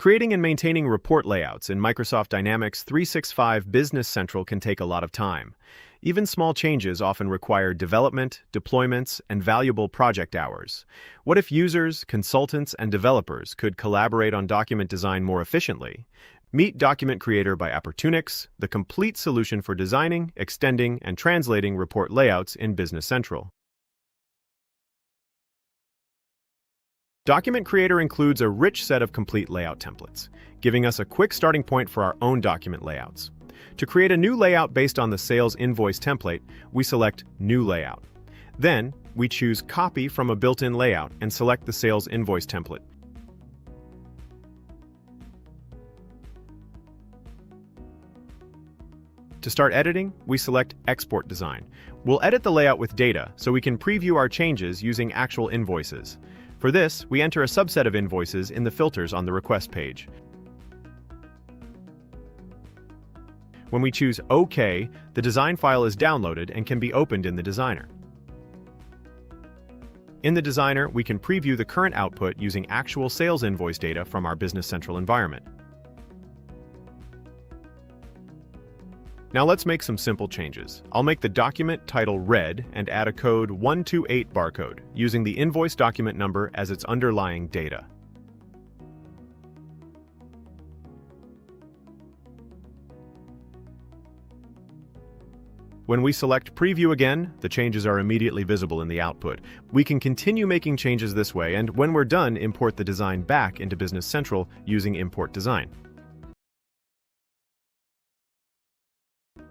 Creating and maintaining report layouts in Microsoft Dynamics 365 Business Central can take a lot of time. Even small changes often require development, deployments, and valuable project hours. What if users, consultants, and developers could collaborate on document design more efficiently? Meet Document Creator by Apportunix, the complete solution for designing, extending, and translating report layouts in Business Central. Document Creator includes a rich set of complete layout templates, giving us a quick starting point for our own document layouts. To create a new layout based on the sales invoice template, we select New Layout. Then, we choose Copy from a built-in layout and select the sales invoice template. To start editing, we select Export Design. We'll edit the layout with data so we can preview our changes using actual invoices. For this, we enter a subset of invoices in the filters on the request page. When we choose OK, the design file is downloaded and can be opened in the designer. In the designer, we can preview the current output using actual sales invoice data from our Business Central environment. Now let's make some simple changes. I'll make the document title red and add a code 128 barcode, using the invoice document number as its underlying data. When we select Preview again, the changes are immediately visible in the output. We can continue making changes this way, and when we're done, import the design back into Business Central using Import Design.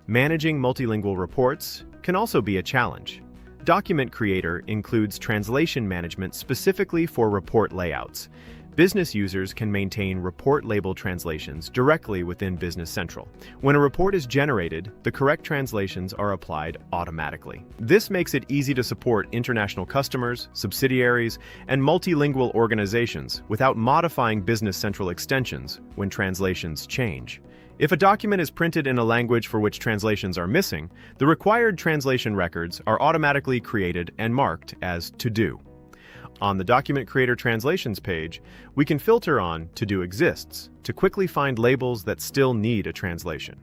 Managing multilingual reports can also be a challenge. Document Creator includes translation management specifically for report layouts. Business users can maintain report label translations directly within Business Central. When a report is generated, the correct translations are applied automatically. This makes it easy to support international customers, subsidiaries, and multilingual organizations without modifying Business Central extensions when translations change. If a document is printed in a language for which translations are missing, the required translation records are automatically created and marked as To Do. On the Document Creator Translations page, we can filter on To Do Exists to quickly find labels that still need a translation.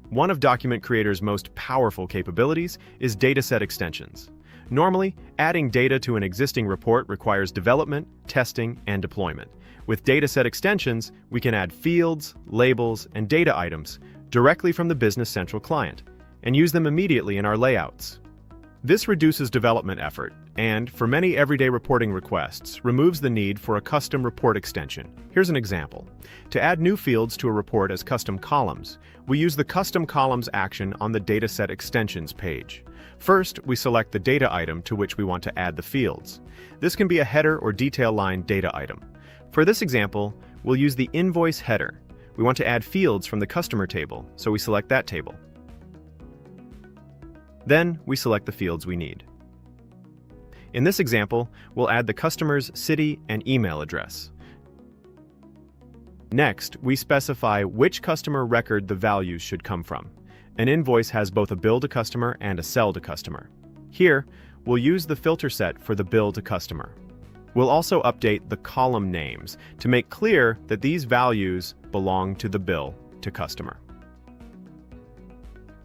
One of Document Creator's most powerful capabilities is dataset extensions. Normally, adding data to an existing report requires development, testing, and deployment. With dataset extensions, we can add fields, labels, and data items directly from the Business Central client and use them immediately in our layouts. This reduces development effort and, for many everyday reporting requests, removes the need for a custom report extension. Here's an example. To add new fields to a report as custom columns, we use the Custom Columns action on the Dataset Extensions page. First, we select the data item to which we want to add the fields. This can be a header or detail line data item. For this example, we'll use the invoice header. We want to add fields from the customer table, so we select that table. Then, we select the fields we need. In this example, we'll add the customer's city and email address. Next, we specify which customer record the values should come from. An invoice has both a bill to customer and a sell to customer. Here, we'll use the filter set for the bill to customer. We'll also update the column names to make clear that these values belong to the bill to customer.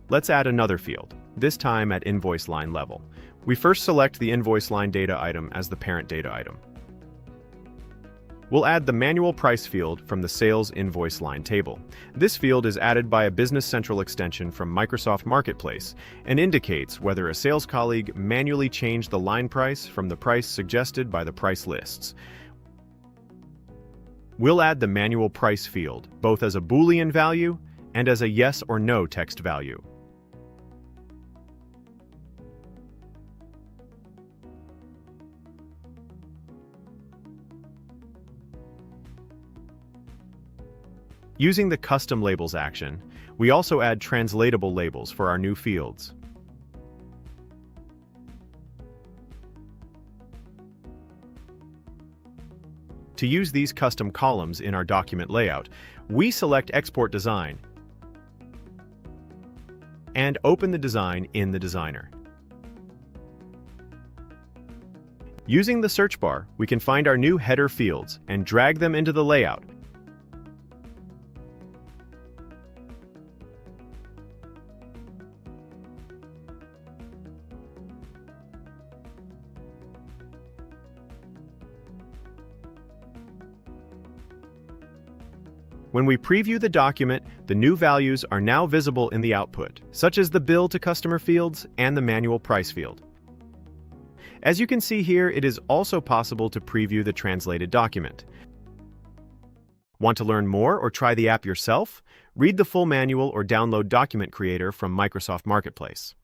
Let's add another field, this time at invoice line level. We first select the invoice line data item as the parent data item. We'll add the manual price field from the sales invoice line table. This field is added by a Business Central extension from Microsoft Marketplace and indicates whether a sales colleague manually changed the line price from the price suggested by the price lists. We'll add the manual price field, both as a Boolean value and as a yes or no text value. Using the Custom Labels action, we also add translatable labels for our new fields. To use these custom columns in our document layout, we select Export Design and open the design in the designer. Using the search bar, we can find our new header fields and drag them into the layout. When we preview the document, the new values are now visible in the output, such as the bill to customer fields and the manual price field. As you can see here, it is also possible to preview the translated document. Want to learn more or try the app yourself? Read the full manual or download Document Creator from Microsoft Marketplace.